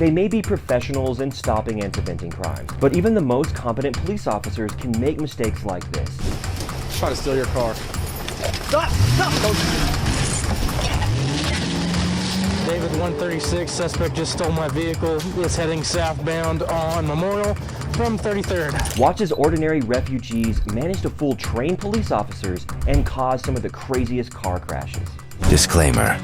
They may be professionals in stopping and preventing crimes, but even the most competent police officers can make mistakes like this. Try to steal your car. Stop! David 136, suspect just stole my vehicle. Is heading southbound on Memorial from 33rd. Watch as ordinary refugees manage to fool trained police officers and cause some of the craziest car crashes. Disclaimer.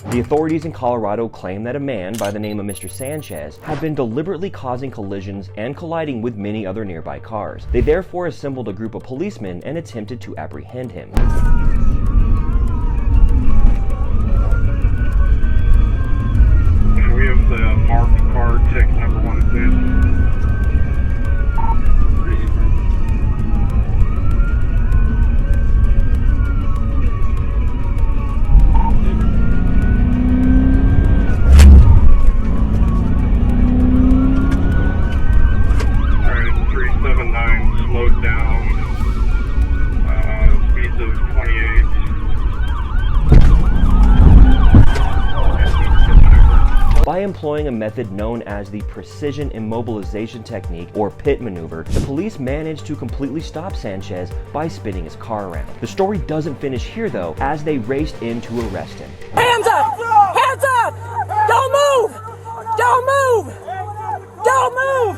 The authorities in Colorado claim that a man by the name of Mr. Sanchez had been deliberately causing collisions and colliding with many other nearby cars. They therefore assembled a group of policemen and attempted to apprehend him. We have the marked car, ticket number 1, please. Slowed down, speeds of 28. By employing a method known as the precision immobilization technique, or pit maneuver, the police managed to completely stop Sanchez by spinning his car around. The story doesn't finish here though, as they raced in to arrest him. Hands up! Hands up! Don't move! Don't move! Don't move!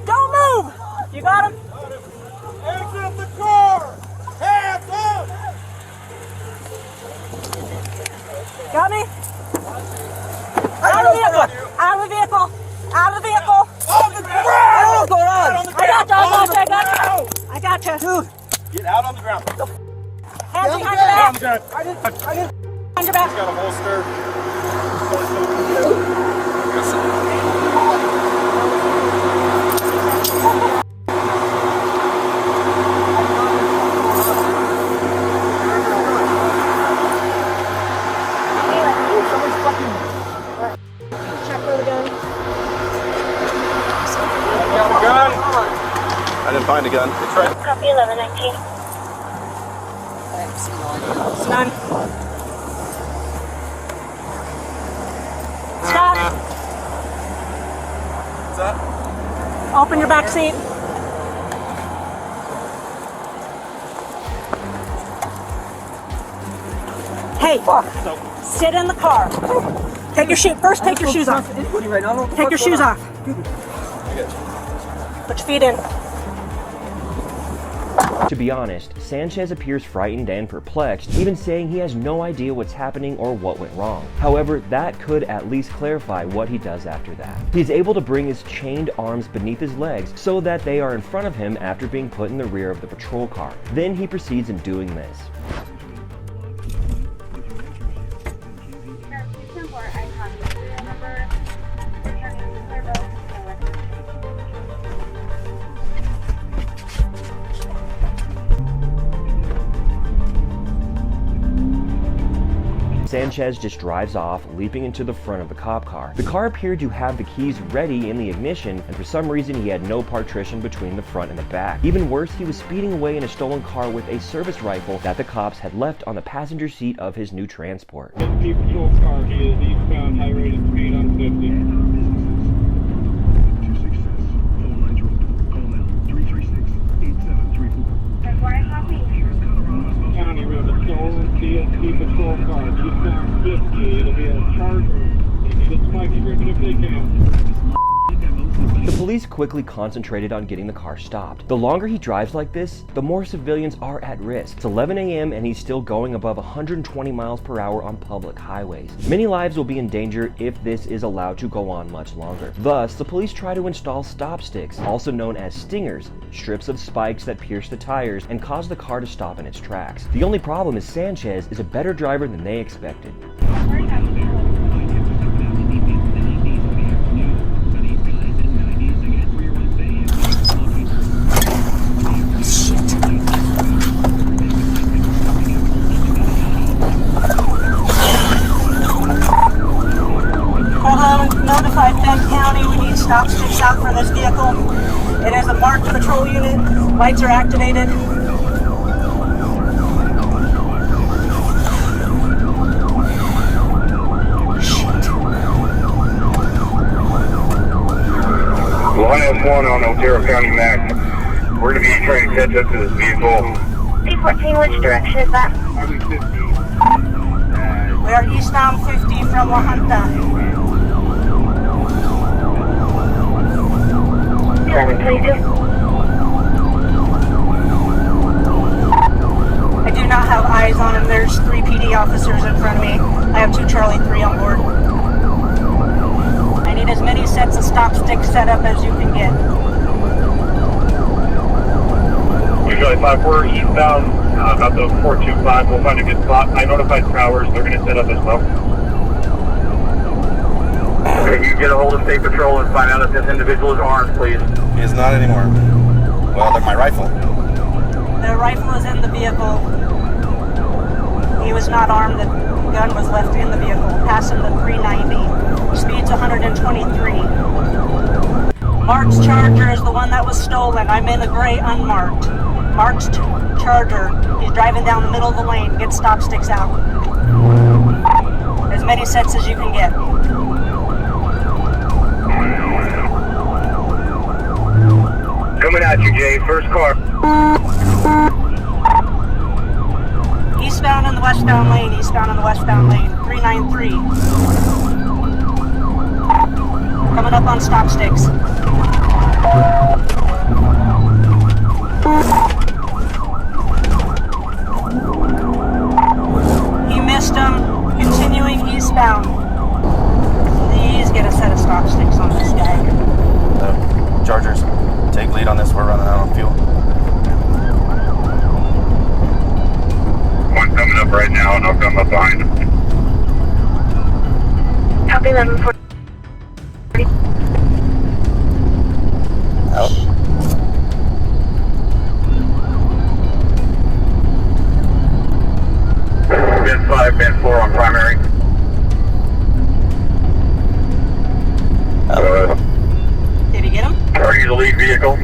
Don't move! You got him? Hands up the car! Hands up! Got me? Out of the vehicle! Out of the vehicle! Out of the vehicle! On the ground! What's going on? I got you. Dude! Get out on the ground. Hands behind your back! I didn't. Behind your back! Got a holster. I didn't find a gun. It's right. Copy 1119. None. Stop. What's that? Open your back seat. Hey, sit in the car. Take your shoes. First, take your shoes off. Take your shoes off. Put your feet in. To be honest, Sanchez appears frightened and perplexed, even saying he has no idea what's happening or what went wrong. However, that could at least clarify what he does after that. He is able to bring his chained arms beneath his legs so that they are in front of him after being put in the rear of the patrol car. Then he proceeds in doing this. Sanchez just drives off, leaping into the front of the cop car. The car appeared to have the keys ready in the ignition, and for some reason he had no partition between the front and the back. Even worse, he was speeding away in a stolen car with a service rifle that the cops had left on the passenger seat of his new transport. Patrol car, he is eastbound, high rate of speed on 50. County Road, a stolen CSP patrol car, eastbound 50. It'll be a Charger. They need a spike stripping if they can. The police quickly concentrated on getting the car stopped. The longer he drives like this, the more civilians are at risk. It's 11 a.m. and he's still going above 120 miles per hour on public highways. Many lives will be in danger if this is allowed to go on much longer. Thus, the police try to install stop sticks, also known as stingers, strips of spikes that pierce the tires and cause the car to stop in its tracks. The only problem is Sanchez is a better driver than they expected. Notified Bend County, we need stop sticks out for this vehicle. It is a marked patrol unit. Lights are activated. 1 on Otero County Max. We're going to be trying to catch up to this vehicle. C14, which direction is that? Highway 50. We are eastbound 50 from La Junta. Traffic 22. I do not have eyes on him. There's 3 PD officers in front of me. I have 2 Charlie 3 on board. I need as many sets of stop sticks set up as you can get. Usually 5, we're eastbound about the 425. We'll find a good spot. I notified Towers. They're going to set up as well. Can you get a hold of State Patrol and find out if this individual is armed, please? He is not anymore. Well, they're my rifle. The rifle is in the vehicle. He was not armed. The gun was left in the vehicle. Passing the 390. Speed's 123. Mark's Charger is the one that was stolen. I'm in a gray unmarked. Mark's Charger. He's driving down the middle of the lane. Get stop sticks out. As many sets as you can get. Coming at you, Jay. First car. Eastbound in the westbound lane. Eastbound in the westbound lane. 393. Coming up on stop sticks. He missed him. Continuing eastbound. Please get a set of stop sticks on this guy. The Chargers take lead on this. We're running out on fuel. One coming up right now, and I'll come up behind him. Copy 1140. Out. Band 5, Band 4 on primary. Did he get him? Are you the lead vehicle?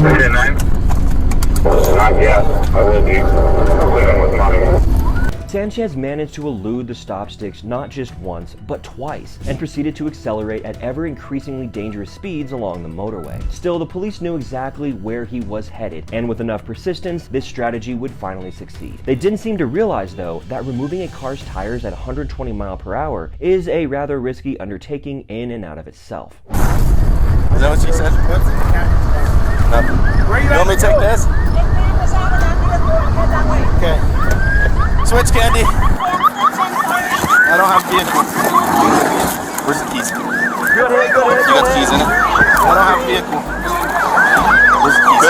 10-9? Not yet. I will be. Leaving with money. Sanchez managed to elude the stop sticks not just once, but twice, and proceeded to accelerate at ever increasingly dangerous speeds along the motorway. Still, the police knew exactly where he was headed, and with enough persistence, this strategy would finally succeed. They didn't seem to realize, though, that removing a car's tires at 120 mph is a rather risky undertaking in and out of itself. Is that what she said? No. You want me to take this? Okay. Switch, Candy. I don't have vehicle. Where's the keys? You got the keys in it? I don't have vehicle. Where's the keys?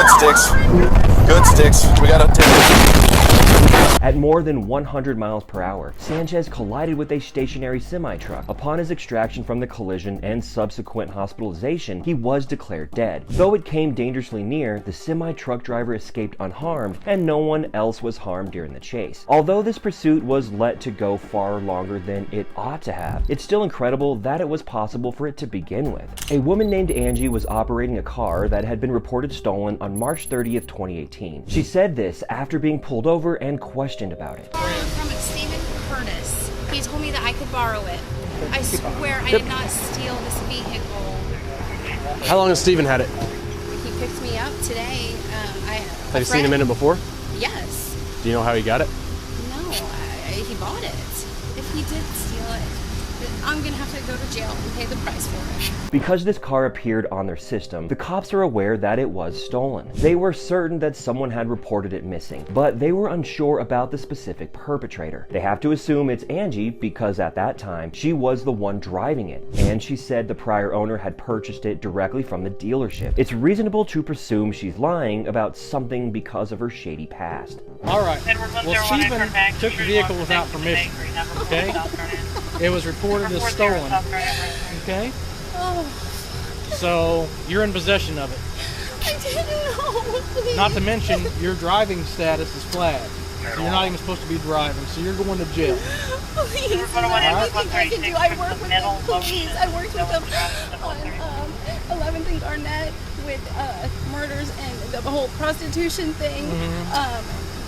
Good sticks. We gotta take it. At more than 100 mph, Sanchez collided with a stationary semi-truck. Upon his extraction from the collision and subsequent hospitalization, he was declared dead. Though it came dangerously near, the semi-truck driver escaped unharmed, and no one else was harmed during the chase. Although this pursuit was let to go far longer than it ought to have, it's still incredible that it was possible for it to begin with. A woman named Angie was operating a car that had been reported stolen on March 30th, 2018. She said this after being pulled over and questioned about it. From Stephen Curtis. He told me that I could borrow it. I swear I did not steal this vehicle. How long has Steven had it? He picked me up today. Have you seen him in it before? Yes. Do you know how he got it? No, he bought it. If he did steal it, I'm gonna have to go to jail and pay the price for it. Because this car appeared on their system, the cops are aware that it was stolen. They were certain that someone had reported it missing, but they were unsure about the specific perpetrator. They have to assume it's Angie because at that time, she was the one driving it, and she said the prior owner had purchased it directly from the dealership. It's reasonable to presume she's lying about something because of her shady past. All right. Well, Stephen took the vehicle without permission. Okay. It was reported as stolen. Okay. Oh. So you're in possession of it. I didn't know. Please. Not to mention your driving status is flagged. So you're not even supposed to be driving. So you're going to jail. Please, is there anything I can do? I work with them. Please, I worked with them on 11th and Garnett with murders and the whole prostitution thing.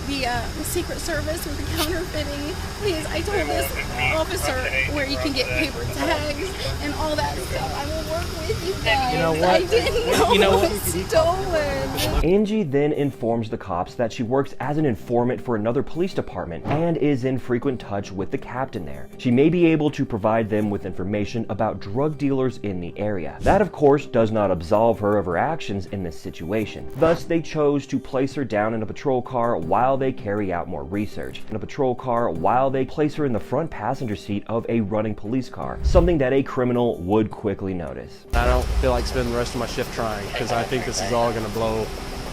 be a Secret Service with the counterfeiting. Please, I told this officer where you can get paper tags and all that stuff. I will work with you guys. You know what? I didn't know it was stolen. Angie then informs the cops that she works as an informant for another police department and is in frequent touch with the captain there. She may be able to provide them with information about drug dealers in the area. That, of course, does not absolve her of her actions in this situation. Thus, they chose to place her down in a patrol car while they carry out more research. In a patrol car while they place her in the front passenger seat of a running police car, something that a criminal would quickly notice. I don't feel like spending the rest of my shift trying because I think this is all going to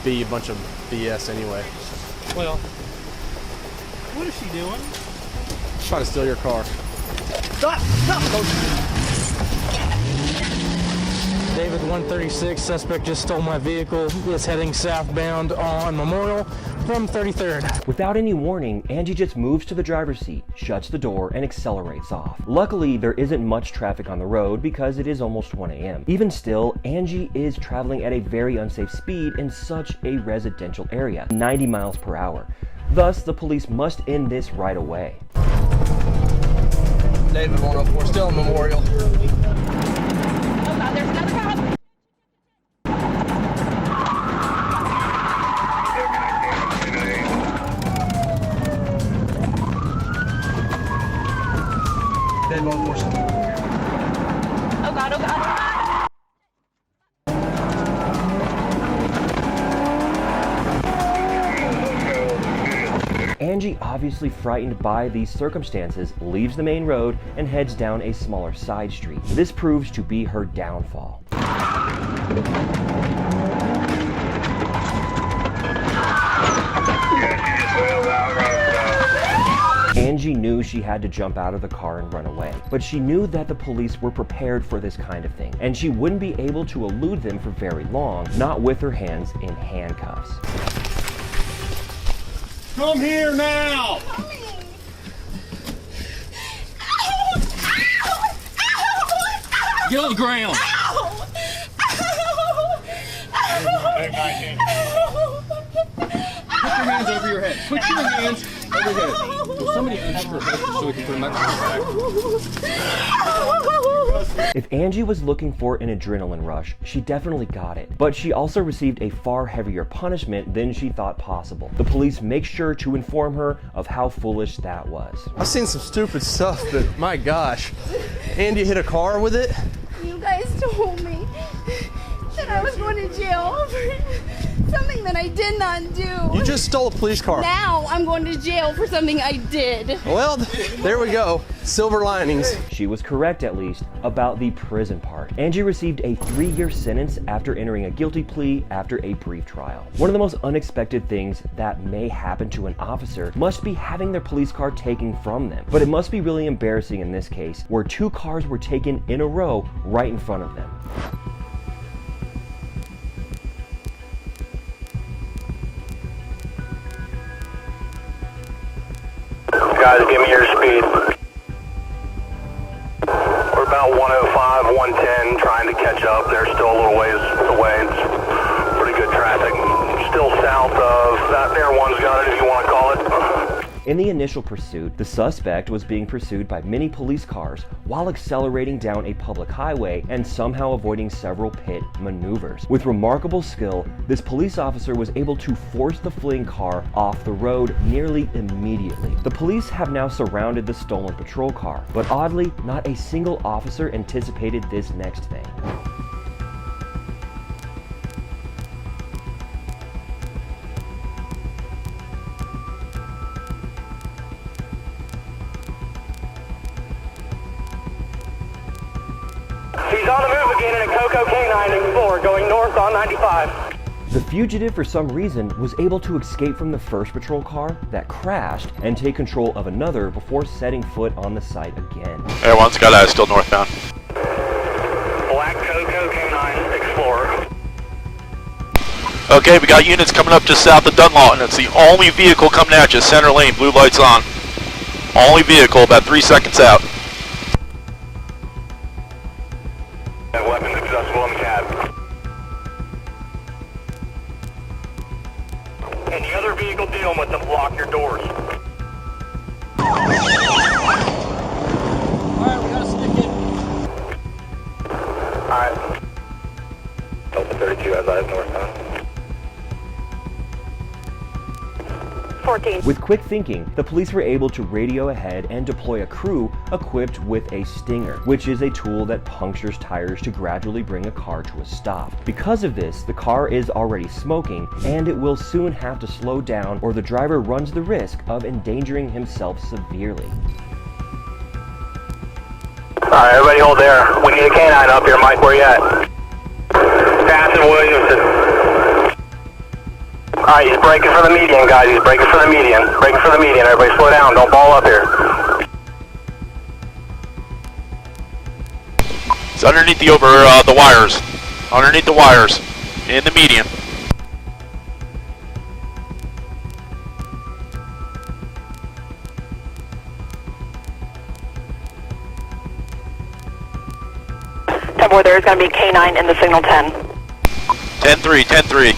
be a bunch of BS anyway. Well, what is she doing? Trying to steal your car. Stop! David 136, suspect just stole my vehicle. Is heading southbound on Memorial from 33rd. Without any warning, Angie just moves to the driver's seat, shuts the door, and accelerates off. Luckily, there isn't much traffic on the road because it is almost 1 a.m. Even still, Angie is traveling at a very unsafe speed in such a residential area, 90 miles per hour. Thus, the police must end this right away. David 104, still in Memorial. There's another cop. David 104. Oh God, oh God, oh God. Angie, obviously frightened by these circumstances, leaves the main road and heads down a smaller side street. This proves to be her downfall. Angie knew she had to jump out of the car and run away, but she knew that the police were prepared for this kind of thing, and she wouldn't be able to elude them for very long, not with her hands in handcuffs. Come here now! Get on the ground! Put your hands over your head. Put your hands over your head. Will somebody unhook her head so we can put them back? If Angie was looking for an adrenaline rush, she definitely got it. But she also received a far heavier punishment than she thought possible. The police make sure to inform her of how foolish that was. I've seen some stupid stuff, but my gosh. Andy hit a car with it? You guys told me that I was going to jail for something that I did not do. You just stole a police car. Now I'm going to jail for something I did. Well, there we go. Silver linings. She was correct, at least, about the prison part. Angie received a 3-year sentence after entering a guilty plea after a brief trial. One of the most unexpected things that may happen to an officer must be having their police car taken from them. But it must be really embarrassing in this case, where 2 cars were taken in a row right in front of them. Guys, give me your speed. We're about 105, 110, trying to catch up. They're still a little ways away. It's pretty good traffic. Still south of that there one's got it, if you want to call it. In the initial pursuit, the suspect was being pursued by many police cars while accelerating down a public highway and somehow avoiding several pit maneuvers. With remarkable skill, this police officer was able to force the fleeing car off the road nearly immediately. The police have now surrounded the stolen patrol car, but oddly, not a single officer anticipated this next thing. He's on the move again in a Coco K9 Explorer going north on 95. The fugitive, for some reason, was able to escape from the first patrol car that crashed and take control of another before setting foot on the site again. Everyone's got eyes still northbound. Black Coco K9 Explorer. Okay, we got units coming up just south of Dunlawton. It's the only vehicle coming at you, center lane, blue lights on. Only vehicle, about 3 seconds out. Weapons accessible in the cab. Any other vehicle dealing with them? lock your doors. Alright, we gotta stick in. Alright. Delta 32 has eyes northbound. 14. With quick thinking, the police were able to radio ahead and deploy a crew equipped with a stinger, which is a tool that punctures tires to gradually bring a car to a stop. Because of this, the car is already smoking, and it will soon have to slow down or the driver runs the risk of endangering himself severely. Alright, everybody hold there. We need a canine up here. Mike, where you at? Passing Williamson. Alright, he's braking for the median, guys. He's braking for the median. Braking for the median. Everybody slow down. Don't ball up here. It's underneath the the wires. Underneath the wires. In the median. Temple, there's going to be K9 in the signal 10. 10-3, 10-3.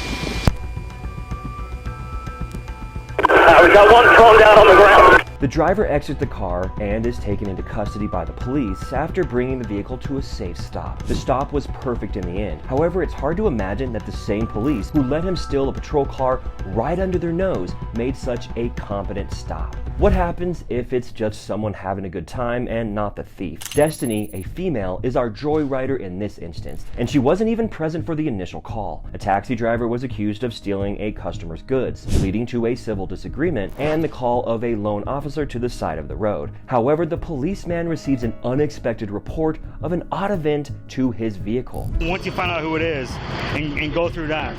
We got one thrown down on the ground. The driver exits the car and is taken into custody by the police after bringing the vehicle to a safe stop. The stop was perfect in the end. However, it's hard to imagine that the same police who let him steal a patrol car right under their nose made such a competent stop. What happens if it's just someone having a good time and not the thief? Destiny, a female, is our joyrider in this instance, and she wasn't even present for the initial call. A taxi driver was accused of stealing a customer's goods, leading to a civil disagreement and the call of a lone officer to the side of the road. However, the policeman receives an unexpected report of an odd event to his vehicle. Once you find out who it is and go through that.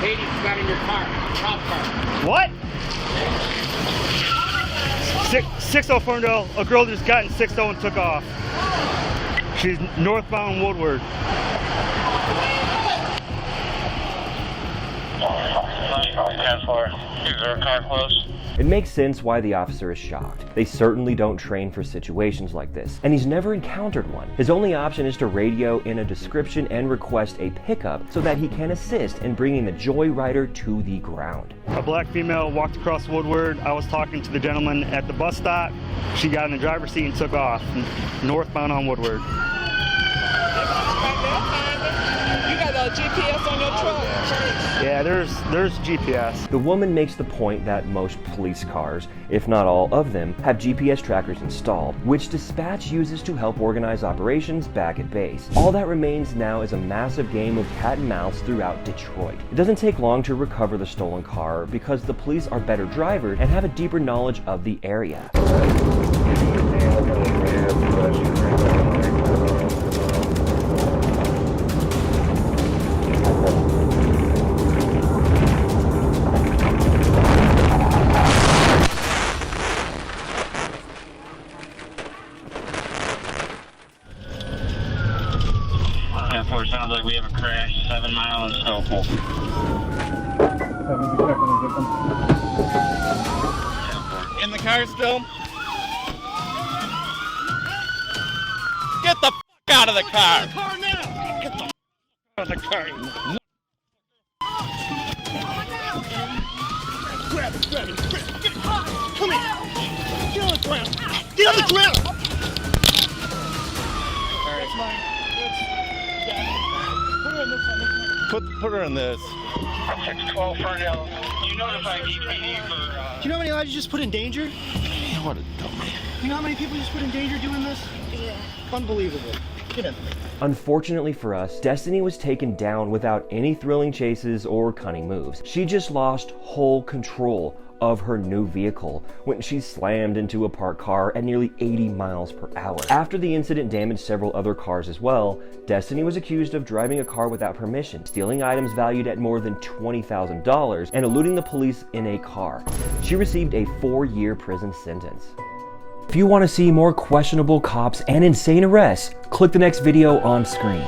Lady got in your car, cop car. What? 6-0 Ferndale, a girl just got in 6-0 and took off. She's northbound Woodward. Is there a car close? It makes sense why the officer is shocked. They certainly don't train for situations like this, and he's never encountered one. His only option is to radio in a description and request a pickup so that he can assist in bringing the joyrider to the ground. A black female walked across Woodward. I was talking to the gentleman at the bus stop. She got in the driver's seat and took off, northbound on Woodward. You got a GPS on your truck. Yeah, there's GPS. The woman makes the point that most police cars, if not all of them, have GPS trackers installed, which dispatch uses to help organize operations back at base. All that remains now is a massive game of cat and mouse throughout Detroit. It doesn't take long to recover the stolen car because the police are better drivers and have a deeper knowledge of the area. Sounds like we have a crash 7 miles in Snowpool. In the car still? Get the f*** out of the car! Get the f*** out of the car! Grab it! Get it! Come here! Get on the ground! Get on the ground! That's mine. Put her in this. 612 Ferndale. You notify DPD for. Do you know how many lives you just put in danger? What a dummy. You know how many people you just put in danger doing this? Yeah. Unbelievable. Get in. Unfortunately for us, Destiny was taken down without any thrilling chases or cunning moves. She just lost whole control of her new vehicle when she slammed into a parked car at nearly 80 miles per hour. After the incident damaged several other cars as well, Destiny was accused of driving a car without permission, stealing items valued at more than $20,000, and eluding the police in a car. She received a 4-year prison sentence. If you want to see more questionable cops and insane arrests, click the next video on screen.